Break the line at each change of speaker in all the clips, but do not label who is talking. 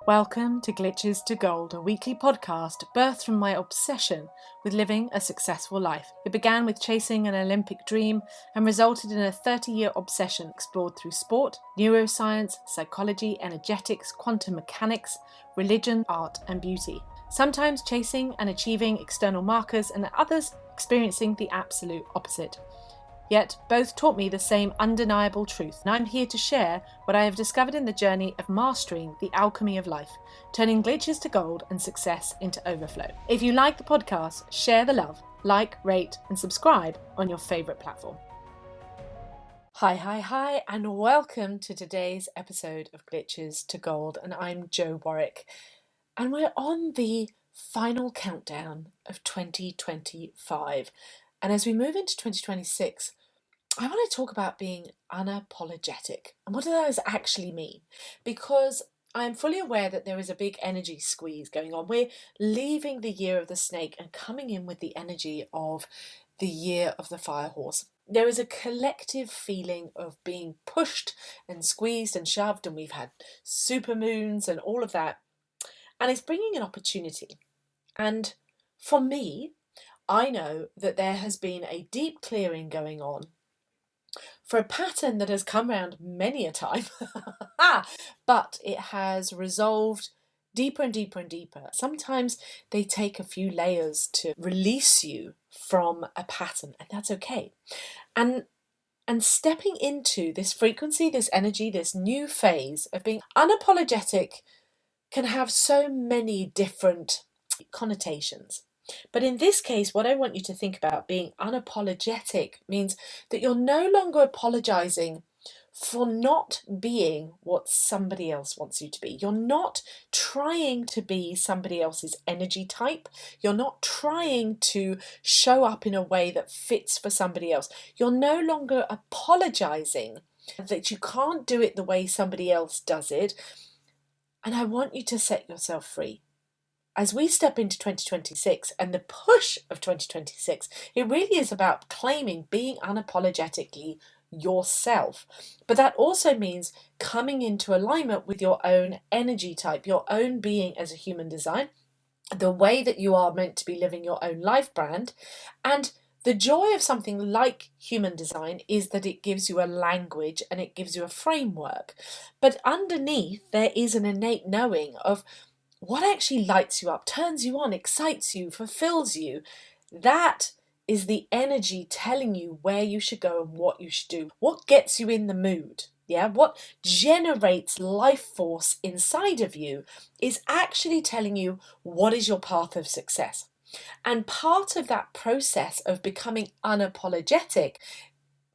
Welcome to Glitches to Gold, a weekly podcast birthed from my obsession with living a successful life. It began with chasing an Olympic dream and resulted in a 30-year obsession explored through sport, neuroscience, psychology, energetics, quantum mechanics, religion, art, and beauty. Sometimes chasing and achieving external markers, and at others experiencing the absolute opposite. Yet both taught me the same undeniable truth, and I'm here to share what I have discovered in the journey of mastering the alchemy of life, turning glitches to gold and success into overflow. If you like the podcast, share the love, like, rate, and subscribe on your favourite platform. Hi, and welcome to today's episode of Glitches to Gold, and I'm Jo Warwick, and we're on the final countdown of 2025. And as we move into 2026, I want to talk about being unapologetic. And what does that actually mean? Because I'm fully aware that there is a big energy squeeze going on. We're leaving the year of the snake and coming in with the energy of the year of the fire horse. There is a collective feeling of being pushed and squeezed and shoved, and we've had super moons and all of that. And it's bringing an opportunity. And for me, I know that there has been a deep clearing going on for a pattern that has come around many a time, but it has resolved deeper and deeper and deeper. Sometimes they take a few layers to release you from a pattern, and that's okay. And stepping into this frequency, this energy, this new phase of being unapologetic can have so many different connotations. But in this case, what I want you to think about being unapologetic means that you're no longer apologizing for not being what somebody else wants you to be. You're not trying to be somebody else's energy type. You're not trying to show up in a way that fits for somebody else. You're no longer apologizing that you can't do it the way somebody else does it. And I want you to set yourself free. As we step into 2026 and the push of 2026, it really is about claiming being unapologetically yourself. But that also means coming into alignment with your own energy type, your own being as a human design, the way that you are meant to be living your own life brand. And the joy of something like human design is that it gives you a language and it gives you a framework. But underneath, there is an innate knowing of what actually lights you up, turns you on, excites you, fulfills you. That is the energy telling you where you should go and what you should do. What gets you in the mood? Yeah, what generates life force inside of you is actually telling you what is your path of success. And part of that process of becoming unapologetic,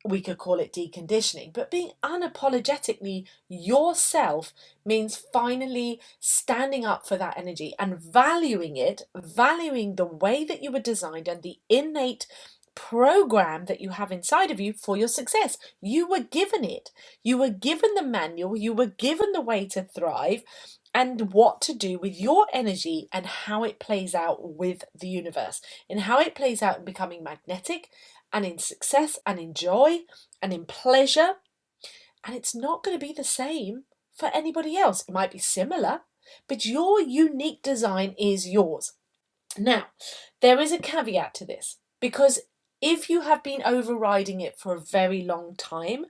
we could call it deconditioning, but being unapologetically yourself means finally standing up for that energy and valuing it, valuing the way that you were designed and the innate program that you have inside of you for your success. You were given it. You were given the manual. You were given the way to thrive and what to do with your energy and how it plays out with the universe and how it plays out in becoming magnetic and in success and in joy and in pleasure. And it's not going to be the same for anybody else. It might be similar, but your unique design is yours. Now, there is a caveat to this, because if you have been overriding it for a very long time,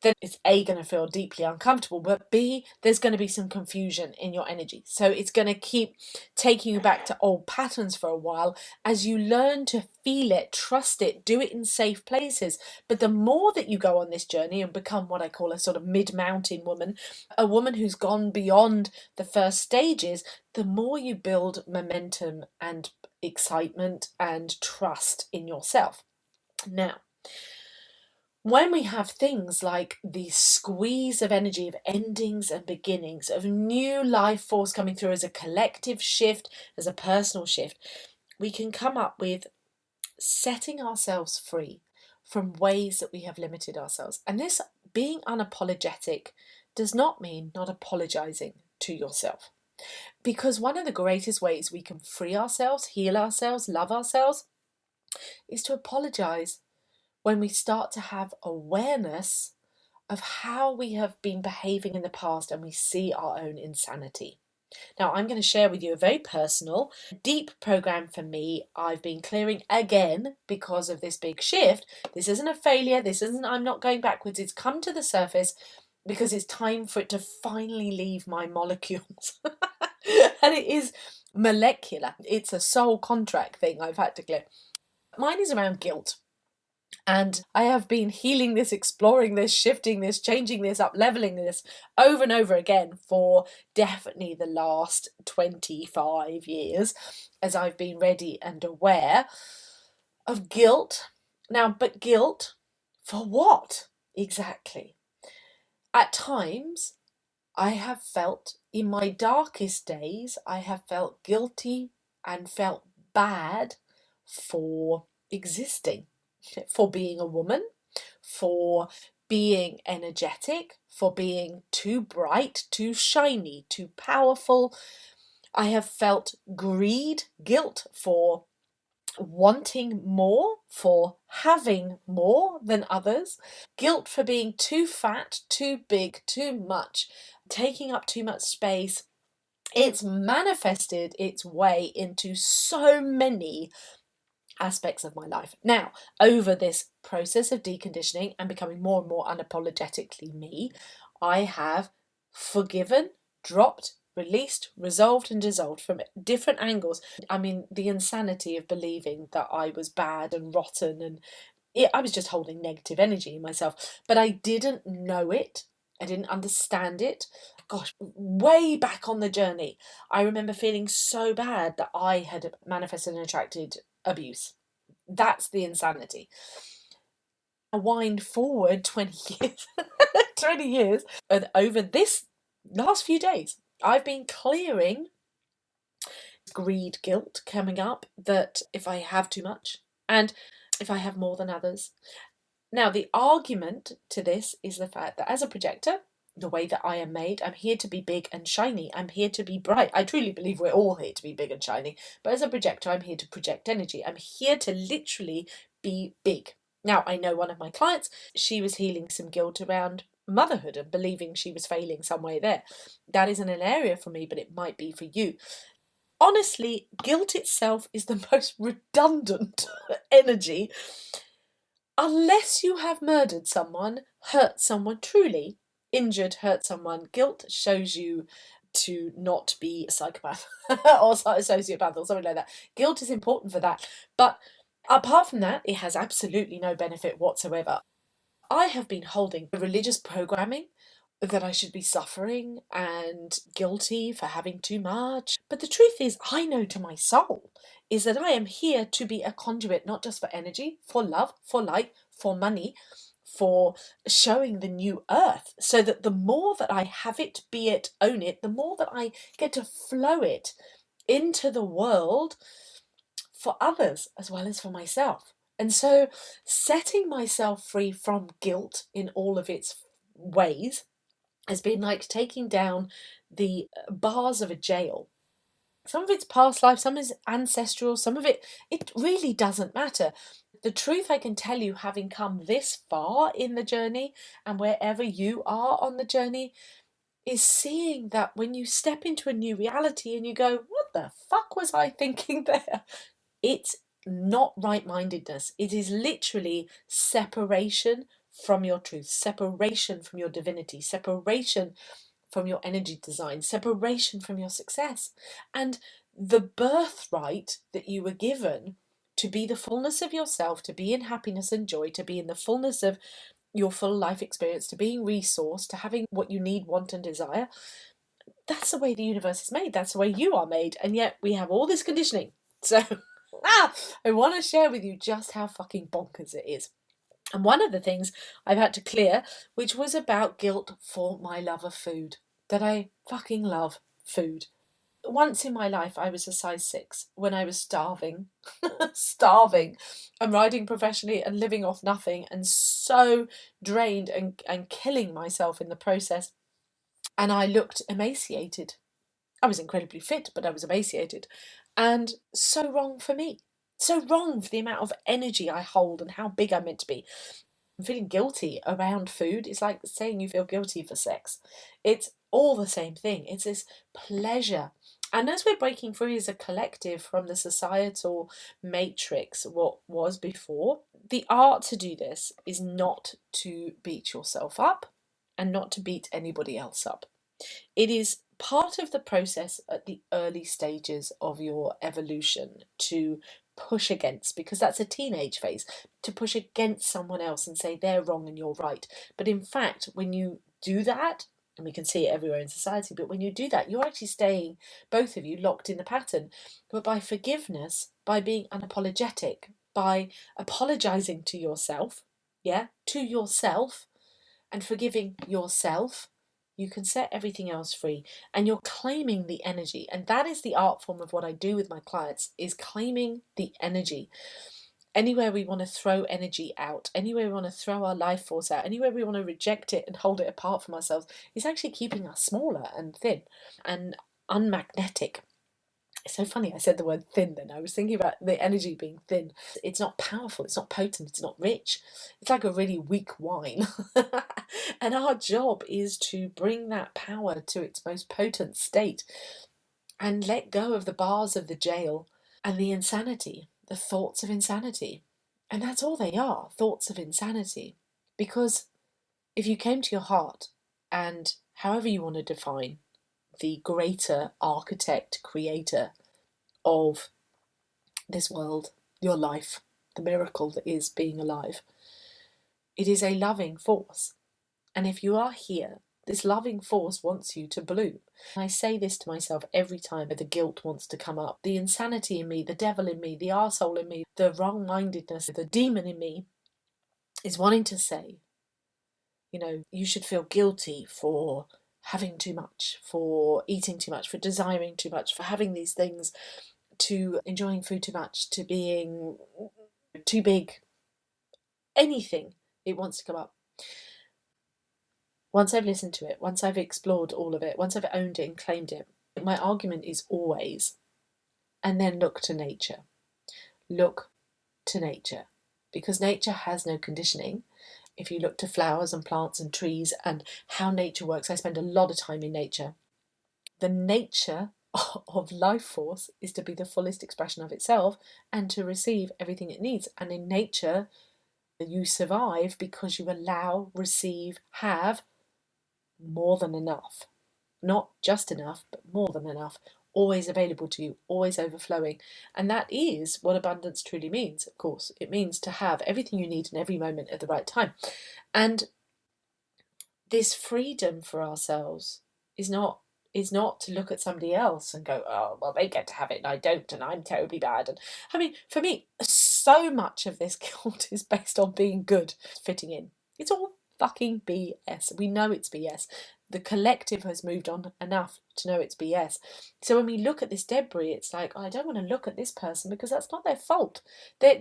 then it's A, going to feel deeply uncomfortable, but B, there's going to be some confusion in your energy. So it's going to keep taking you back to old patterns for a while as you learn to feel it, trust it, do it in safe places. But the more that you go on this journey and become what I call a sort of mid-mountain woman, a woman who's gone beyond the first stages, the more you build momentum and excitement and trust in yourself. Now, when we have things like the squeeze of energy of endings and beginnings, of new life force coming through as a collective shift, as a personal shift, we can come up with setting ourselves free from ways that we have limited ourselves. And this being unapologetic does not mean not apologizing to yourself. Because one of the greatest ways we can free ourselves, heal ourselves, love ourselves, is to apologize when we start to have awareness of how we have been behaving in the past and we see our own insanity. Now, I'm going to share with you a very personal, deep program for me. I've been clearing again because of this big shift. This isn't a failure. I'm not going backwards. It's come to the surface because it's time for it to finally leave my molecules. And it is molecular. It's a soul contract thing I've had to clear. Mine is around guilt. And I have been healing this, exploring this, shifting this, changing this, up leveling this over and over again for definitely the last 25 years as I've been ready and aware of guilt. Now, but guilt for what exactly? At times, I have felt in my darkest days, I have felt guilty and felt bad for existing, for being a woman, for being energetic, for being too bright, too shiny, too powerful. I have felt greed, guilt for wanting more, for having more than others, guilt for being too fat, too big, too much, taking up too much space. It's manifested its way into so many aspects of my life. Now, over this process of deconditioning and becoming more and more unapologetically me, I have forgiven, dropped, released, resolved, and dissolved from different angles. I mean, the insanity of believing that I was bad and rotten and I was just holding negative energy in myself, but I didn't know it. I didn't understand it. Gosh, way back on the journey, I remember feeling so bad that I had manifested and attracted abuse. That's the insanity. I wind forward 20 years, 20 years, and over this last few days, I've been clearing greed, guilt coming up that if I have too much and if I have more than others. Now, the argument to this is the fact that as a projector, the way that I am made, I'm here to be big and shiny. I'm here to be bright. I truly believe we're all here to be big and shiny. But as a projector, I'm here to project energy. I'm here to literally be big. Now, I know one of my clients, she was healing some guilt around motherhood and believing she was failing some way there. That isn't an area for me, but it might be for you. Honestly, guilt itself is the most redundant energy. Unless you have murdered someone, hurt someone truly, injured, hurt someone, guilt shows you to not be a psychopath or a sociopath or something like that. Guilt is important for that. But apart from that, it has absolutely no benefit whatsoever. I have been holding religious programming that I should be suffering and guilty for having too much. But the truth is, I know to my soul is that I am here to be a conduit, not just for energy, for love, for light, for money, for showing the new earth, so that the more that I have it, be it, own it, the more that I get to flow it into the world for others as well as for myself. And so setting myself free from guilt in all of its ways has been like taking down the bars of a jail. Some of it's past life, some is ancestral, some of it really doesn't matter. The truth I can tell you, having come this far in the journey and wherever you are on the journey, is seeing that when you step into a new reality and you go, what the fuck was I thinking there? It's not right-mindedness. It is literally separation from your truth, separation from your divinity, separation from your energy design, separation from your success, and the birthright that you were given to be the fullness of yourself, to be in happiness and joy, to be in the fullness of your full life experience, to being resourced, to having what you need, want, and desire. That's the way the universe is made. That's the way you are made. And yet we have all this conditioning. So I want to share with you just how fucking bonkers it is. And one of the things I've had to clear, which was about guilt for my love of food, that I fucking love food. Once in my life, I was a size 6 when I was starving, starving, and riding professionally and living off nothing and so drained and killing myself in the process. And I looked emaciated. I was incredibly fit, but I was emaciated. And so wrong for me. So wrong for the amount of energy I hold and how big I'm meant to be. I'm feeling guilty around food. It's like saying you feel guilty for sex. It's all the same thing. It's this pleasure. And as we're breaking free as a collective from the societal matrix, what was before, the art to do this is not to beat yourself up and not to beat anybody else up. It is part of the process at the early stages of your evolution to push against, because that's a teenage phase, to push against someone else and say they're wrong and you're right. But in fact, when you do that, and we can see it everywhere in society, but when you do that, you're actually staying, both of you, locked in the pattern. But by forgiveness, by being unapologetic, by apologizing to yourself, to yourself, and forgiving yourself, you can set everything else free, and you're claiming the energy. And that is the art form of what I do with my clients, is claiming the energy. Anywhere we want to throw energy out, anywhere we want to throw our life force out, anywhere we want to reject it and hold it apart from ourselves, is actually keeping us smaller and thin and unmagnetic. It's so funny I said the word thin then. I was thinking about the energy being thin. It's not powerful, it's not potent, it's not rich. It's like a really weak wine. And our job is to bring that power to its most potent state and let go of the bars of the jail and the insanity, the thoughts of insanity. And that's all they are, thoughts of insanity. Because if you came to your heart and however you want to define the greater architect, creator of this world, your life, the miracle that is being alive, it is a loving force. And if you are here, this loving force wants you to bloom. I say this to myself every time the guilt wants to come up. The insanity in me, the devil in me, the arsehole in me, the wrong-mindedness, the demon in me is wanting to say, you should feel guilty for having too much, for eating too much, for desiring too much, for having these things, to enjoying food too much, to being too big. Anything, it wants to come up. Once I've listened to it, once I've explored all of it, once I've owned it and claimed it, my argument is always, and then look to nature. Look to nature. Because nature has no conditioning. If you look to flowers and plants and trees and how nature works, I spend a lot of time in nature. The nature of life force is to be the fullest expression of itself and to receive everything it needs. And in nature, you survive because you allow, receive, have more than enough. Not just enough, but more than enough. Always available to you, always overflowing. And that is what abundance truly means, of course. It means to have everything you need in every moment at the right time. And this freedom for ourselves is not to look at somebody else and go, oh, well, they get to have it and I don't, and I'm terribly bad. And I mean, for me, so much of this guilt is based on being good, fitting in. It's all fucking BS. We know it's BS. The collective has moved on enough to know it's BS. So when we look at this debris, it's like, oh, I don't want to look at this person because that's not their fault. They're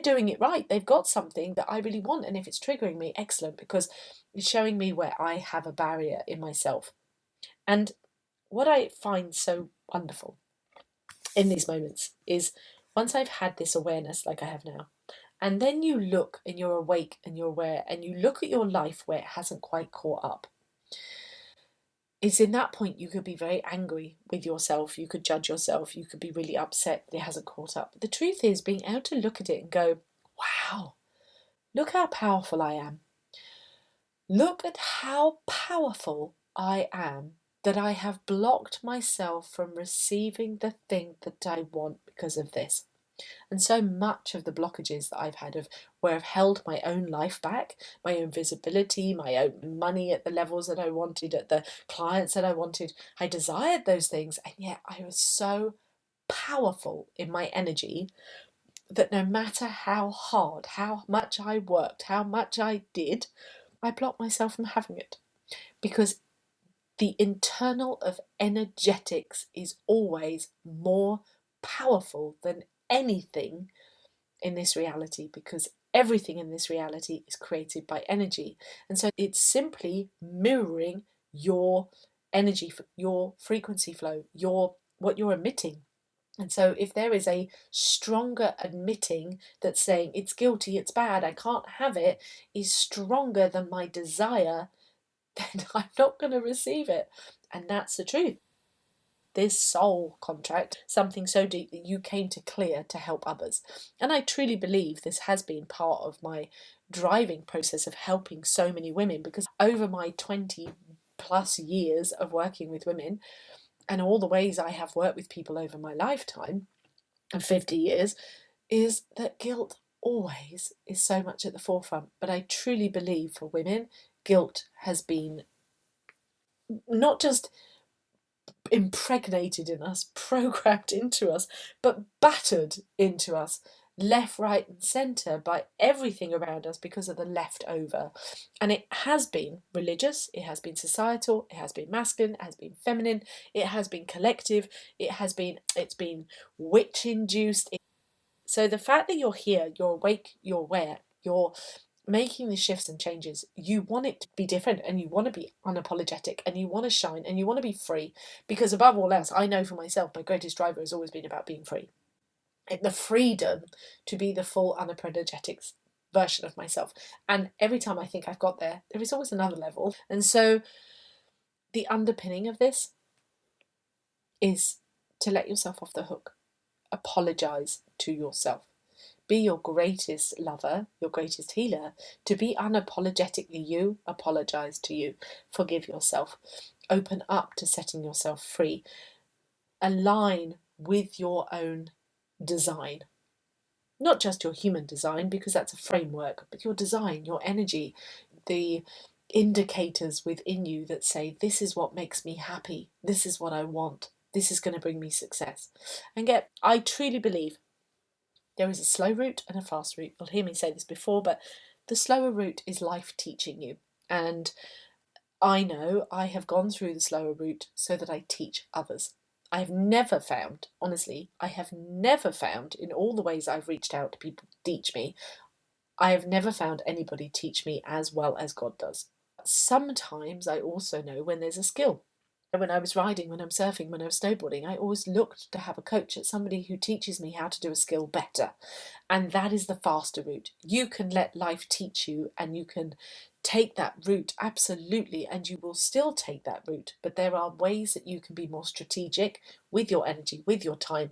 doing it right. They've got something that I really want, and if it's triggering me, excellent, because it's showing me where I have a barrier in myself. And what I find so wonderful in these moments is once I've had this awareness like I have now, and then you look and you're awake and you're aware and you look at your life where it hasn't quite caught up. It's in that point you could be very angry with yourself, you could judge yourself, you could be really upset that it hasn't caught up. But the truth is, being able to look at it and go, wow, look how powerful I am. Look at how powerful I am that I have blocked myself from receiving the thing that I want because of this. And so much of the blockages that I've had of where I've held my own life back, my own visibility, my own money at the levels that I wanted, at the clients that I wanted, I desired those things, and yet I was so powerful in my energy that no matter how hard, how much I worked, how much I did, I blocked myself from having it. Because the internal of energetics is always more powerful than anything in this reality, because everything in this reality is created by energy. And so it's simply mirroring your energy, your frequency flow, what you're emitting. And so if there is a stronger admitting that's saying it's guilty, it's bad, I can't have it, is stronger than my desire then I'm not going to receive it. And that's the truth. This soul contract, something so deep that you came to clear to help others. And I truly believe this has been part of my driving process of helping so many women, because over my 20 plus years of working with women and all the ways I have worked with people over my lifetime of 50 years, is that guilt always is so much at the forefront. But I truly believe for women, guilt has been not just impregnated in us, programmed into us, but battered into us, left, right, and centre by everything around us because of the leftover. And it has been religious, it has been societal, it has been masculine, it has been feminine, it has been collective, it's been witch induced. So the fact that you're here, you're awake, you're aware, you're making the shifts and changes, you want it to be different, and you want to be unapologetic, and you want to shine, and you want to be free. Because above all else, I know for myself, my greatest driver has always been about being free. The freedom to be the full unapologetic version of myself. And every time I think I've got there, there is always another level. And so the underpinning of this is to let yourself off the hook. Apologize to yourself. Be your greatest lover, your greatest healer. To be unapologetically you, apologize to you. Forgive yourself. Open up to setting yourself free. Align with your own design. Not just your human design, because that's a framework, but your design, your energy, the indicators within you that say, this is what makes me happy. This is what I want. This is going to bring me success. And I truly believe there is a slow route and a fast route. You'll hear me say this before, but the slower route is life teaching you. And I know I have gone through the slower route so that I teach others. I have never found, honestly, I have never found in all the ways I've reached out to people to teach me, I have never found anybody teach me as well as God does. Sometimes I also know when there's a skill. When I was riding, when I'm surfing, when I was snowboarding, I always looked to have a coach, at somebody who teaches me how to do a skill better. And that is the faster route. You can let life teach you, and you can take that route, absolutely, and you will still take that route. But there are ways that you can be more strategic with your energy, with your time,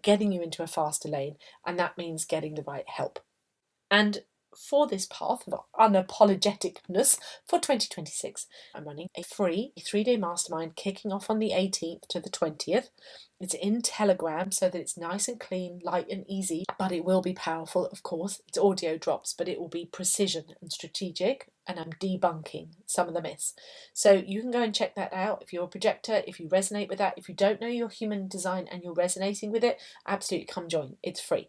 getting you into a faster lane. And that means getting the right help. And for this path of unapologeticness for 2026, I'm running a free 3-day mastermind kicking off on the 18th to the 20th. It's in Telegram so that it's nice and clean, light and easy, but it will be powerful, of course. It's audio drops, but it will be precision and strategic, and I'm debunking some of the myths. So you can go and check that out if you're a projector, if you resonate with that. If you don't know your human design and you're resonating with it, absolutely come join. It's free.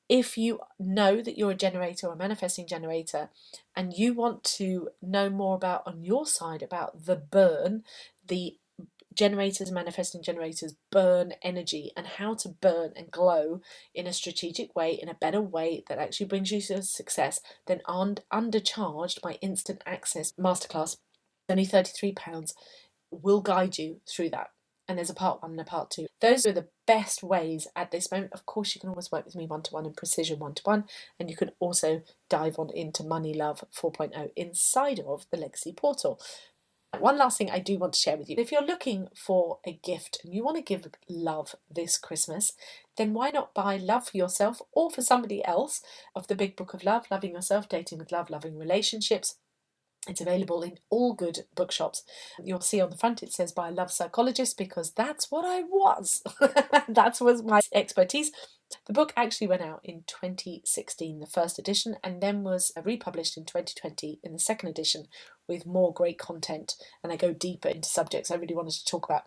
If you know that you're a generator or a manifesting generator, and you want to know more about on your side about the burn, the generators, manifesting generators burn energy, and how to burn and glow in a strategic way, in a better way that actually brings you to success, then Undercharged, my instant access masterclass, only £33, will guide you through that. And there's a part 1 and a part 2. Those are the best ways at this moment. Of course, you can always work with me one-to-one and precision one-to-one, and you can also dive on into Money Love 4.0 inside of the Legacy Portal. One last thing I do want to share with you. If you're looking for a gift and you want to give love this Christmas, then why not buy love for yourself or for somebody else of the Big Book of Love, Loving Yourself, Dating with Love, Loving Relationships. It's available in all good bookshops. You'll see on the front it says by a love psychologist, because that's what I was. That was my expertise. The book actually went out in 2016, the first edition, and then was republished in 2020 in the second edition with more great content. And I go deeper into subjects I really wanted to talk about.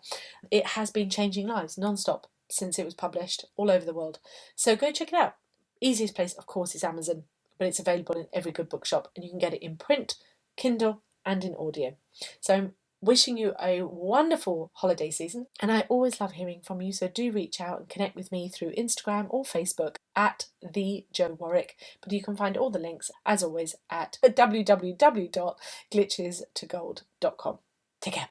It has been changing lives non-stop since it was published all over the world. So go check it out. Easiest place, of course, is Amazon, but it's available in every good bookshop, and you can get it in print, Kindle, and in audio. So I'm wishing you a wonderful holiday season, and I always love hearing from you, so do reach out and connect with me through Instagram or Facebook at the Jo Warwick. But you can find all the links, as always, at www.glitchestogold.com. Take care.